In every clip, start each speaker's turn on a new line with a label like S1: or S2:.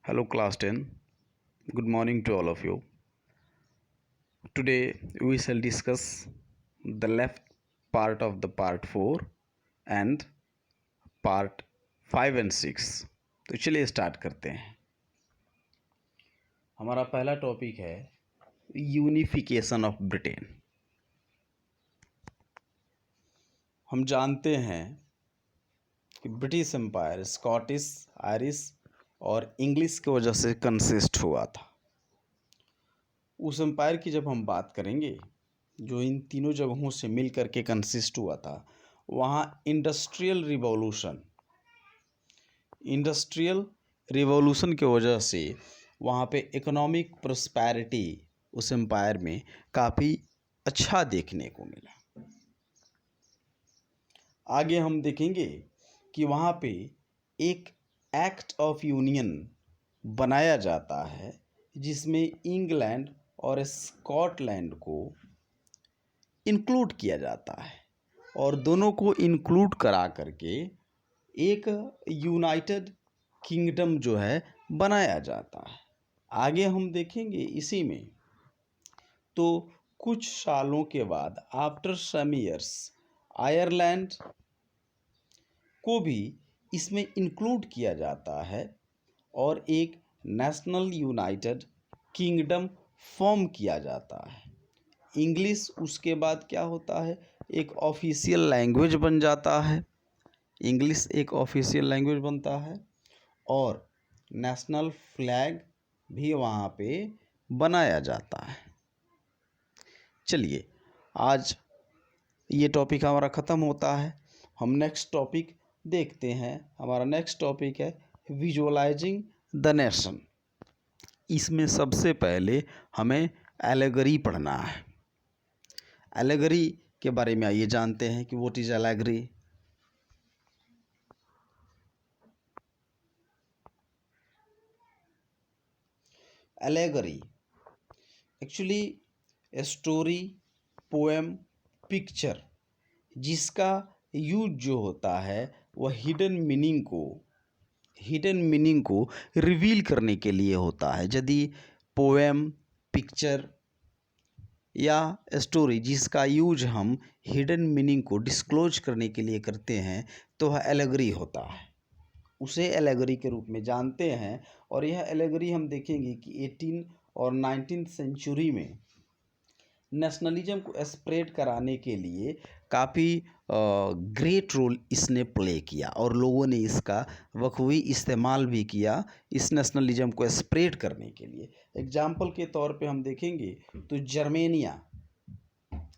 S1: Hello, class 10. Good morning to all of you. Today we shall discuss the left part of the part 4 and part 5 and 6. तो चलिए start करते हैं. हमारा पहला topic है unification of Britain. हम जानते हैं कि ब्रिटिश एम्पायर स्कॉटिश, आयरिश और इंग्लिश की वजह से कंसिस्ट हुआ था. उस एम्पायर की जब हम बात करेंगे जो इन तीनों जगहों से मिल करके कंसिस्ट हुआ था, वहाँ इंडस्ट्रियल रिवॉल्यूशन की वजह से वहाँ पे इकोनॉमिक प्रोस्पैरिटी उस एम्पायर में काफ़ी अच्छा देखने को मिला. आगे हम देखेंगे कि वहाँ पे एक एक्ट ऑफ यूनियन बनाया जाता है जिसमें इंग्लैंड और स्कॉटलैंड को इंक्लूड किया जाता है और दोनों को इंक्लूड करा करके एक यूनाइटेड किंगडम जो है बनाया जाता है. आगे हम देखेंगे इसी में. तो कुछ सालों के बाद आफ्टर सम ईयर्स आयरलैंड को भी इसमें इंक्लूड किया जाता है और एक नेशनल यूनाइटेड किंगडम फॉर्म किया जाता है. इंग्लिश उसके बाद क्या होता है, एक ऑफिशियल लैंग्वेज बन जाता है. इंग्लिश एक ऑफिशियल लैंग्वेज बनता है और नेशनल फ्लैग भी वहाँ पे बनाया जाता है. चलिए, आज ये टॉपिक हमारा ख़त्म होता है. हम नेक्स्ट टॉपिक देखते हैं. हमारा नेक्स्ट टॉपिक है विजुअलाइजिंग द नेशन. इसमें सबसे पहले हमें एलेगरी पढ़ना है. एलेगरी के बारे में आइए जानते हैं कि what is allegory. Allegory actually story, poem, picture जिसका यूज जो होता है वह हिडन मीनिंग को रिवील करने के लिए होता है. यदि पोएम, पिक्चर या स्टोरी जिसका यूज हम हिडन मीनिंग को डिस्क्लोज करने के लिए करते हैं तो वह एलेगरी होता है. उसे एलेगरी के रूप में जानते हैं. और यह एलेगरी हम देखेंगे कि 18 और 19th सेंचुरी में नेशनलिज्म को स्प्रेड कराने के लिए काफ़ी ग्रेट रोल इसने प्ले किया और लोगों ने इसका बखूबी इस्तेमाल भी किया इस नेशनलिज्म को स्प्रेड करने के लिए. एग्जाम्पल के तौर पे हम देखेंगे तो जर्मेनिया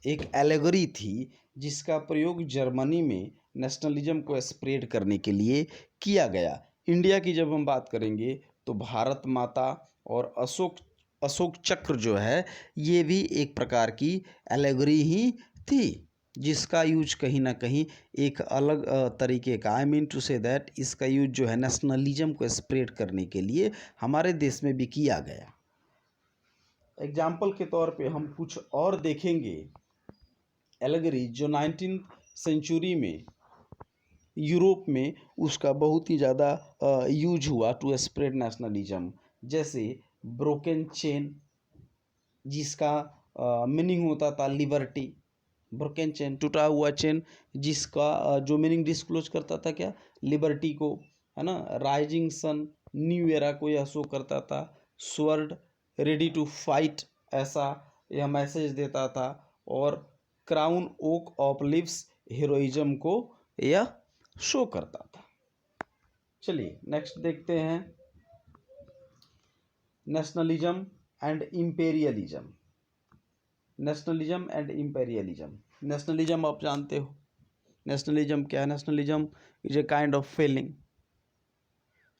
S1: एक एलेगरी थी जिसका प्रयोग जर्मनी में नेशनलिज्म को स्प्रेड करने के लिए किया गया. इंडिया की जब हम बात करेंगे तो भारत माता और अशोक चक्र जो है ये भी एक प्रकार की एलेगरी ही थी जिसका यूज कहीं ना कहीं एक अलग तरीके का, I mean to say that इसका यूज जो है नेशनलिज्म को स्प्रेड करने के लिए हमारे देश में भी किया गया. एग्जाम्पल के तौर पे हम कुछ और देखेंगे. एलेगरी जो 19th सेंचुरी में यूरोप में उसका बहुत ही ज़्यादा यूज हुआ टू स्प्रेड नेशनलिज्म, जैसे ब्रोकन चेन जिसका मीनिंग होता था लिबर्टी. ब्रोकन चेन, टूटा हुआ चेन, जिसका जो मीनिंग डिस्क्लोज करता था क्या, लिबर्टी को, है ना. राइजिंग सन, न्यू एरा को यह शो करता था. स्वर्ड, रेडी टू फाइट, ऐसा यह मैसेज देता था. और crown oak of leaves, heroism को यह शो करता था. चलिए नेक्स्ट देखते हैं nationalism and imperialism. Nationalism and imperialism. Nationalism आप जानते हो. नेशनलिज्म क्या है? Nationalism is a kind of feeling.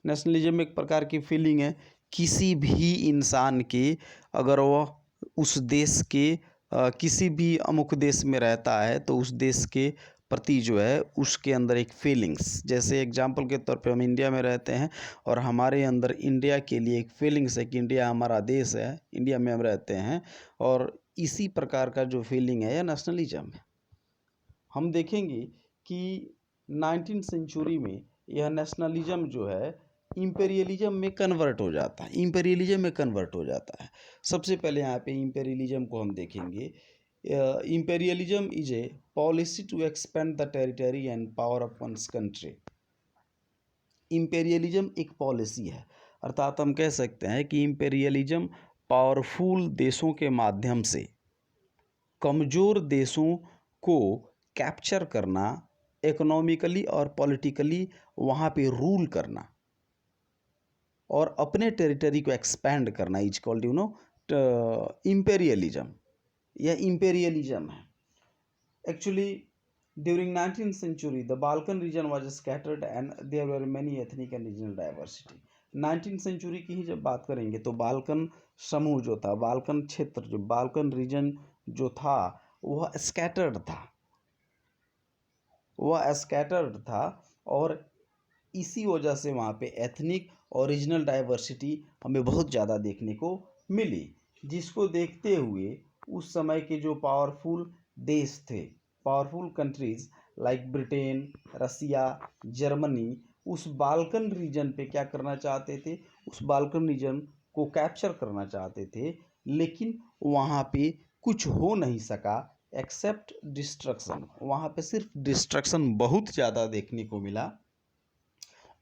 S1: Nationalism एक प्रकार की फीलिंग है किसी भी इंसान के, अगर वह उस देश के किसी भी अमुक देश में रहता है तो उस देश के प्रति जो है उसके अंदर एक फीलिंग्स, जैसे एग्जांपल के तौर पे हम इंडिया में रहते हैं और हमारे अंदर इंडिया के लिए एक फीलिंग्स है कि इंडिया हमारा देश है, इंडिया में हम रहते हैं, और इसी प्रकार का जो फीलिंग है यह नेशनलिज्म है. हम देखेंगे कि 19th सेंचुरी में यह नेशनलिज्म जो है इंपेरियलिज्म में कन्वर्ट हो जाता है। सबसे पहले यहाँ पे इंपेरियलिज्म को हम देखेंगे। Imperialism is a policy to expand the territory and power of one's country. Imperialism एक पॉलिसी है, अर्थात हम कह सकते हैं कि इंपेरियलिज्म पावरफुल देशों के माध्यम से कमज़ोर देशों को कैप्चर करना, इकोनॉमिकली और पॉलिटिकली वहाँ पे रूल करना और अपने टेरिटरी को एक्सपैंड करना इज कॉल्ड इंपेरियलिज्म। यह इंपेरियलिज्म है। Actually during 19th century the Balkan region was scattered and there were many ethnic and regional diversity। 19th century की ही जब बात करेंगे तो बाल्कन समूह जो था, बाल्कन क्षेत्र जो बाल्कन रीजन जो था वह स्कैटर्ड था और इसी वजह से वहाँ पे एथनिक और रीजनल डाइवर्सिटी हमें बहुत ज़्यादा देखने को मिली, जिसको देखते हुए उस समय के जो पावरफुल देश थे, पावरफुल कंट्रीज़ लाइक ब्रिटेन, रसिया, जर्मनी, उस बाल्कन रीजन पे क्या करना चाहते थे, उस बाल्कन रीजन को कैप्चर करना चाहते थे, लेकिन वहाँ पे कुछ हो नहीं सका एक्सेप्ट डिस्ट्रक्शन। वहाँ पे सिर्फ डिस्ट्रक्शन बहुत ज़्यादा देखने को मिला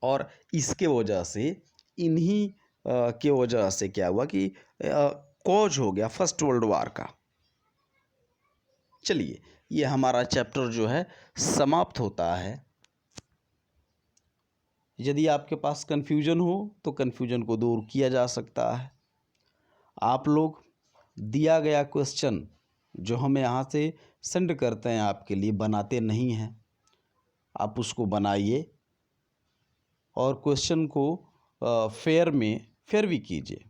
S1: और इसके वजह से इन्हीं के वजह से क्या हुआ कि कॉज हो गया फर्स्ट वर्ल्ड वार का। चलिए, ये हमारा चैप्टर जो है समाप्त होता है। यदि आपके पास कन्फ्यूजन हो तो कन्फ्यूजन को दूर किया जा सकता है। आप लोग दिया गया क्वेश्चन जो हम यहाँ से सेंड करते हैं आपके लिए बनाते नहीं हैं, आप उसको बनाइए और क्वेश्चन को फेयर भी कीजिए।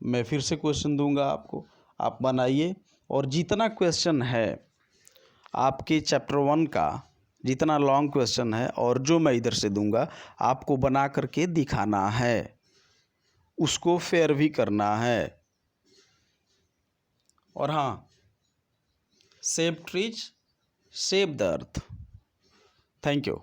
S1: मैं फिर से क्वेश्चन दूंगा आपको, आप बनाइए और जितना क्वेश्चन है आपके चैप्टर 1 का, जितना लॉन्ग क्वेश्चन है और जो मैं इधर से दूंगा आपको बना करके दिखाना है, उसको फेयर भी करना है। और हाँ, save trees save the earth. Thank you.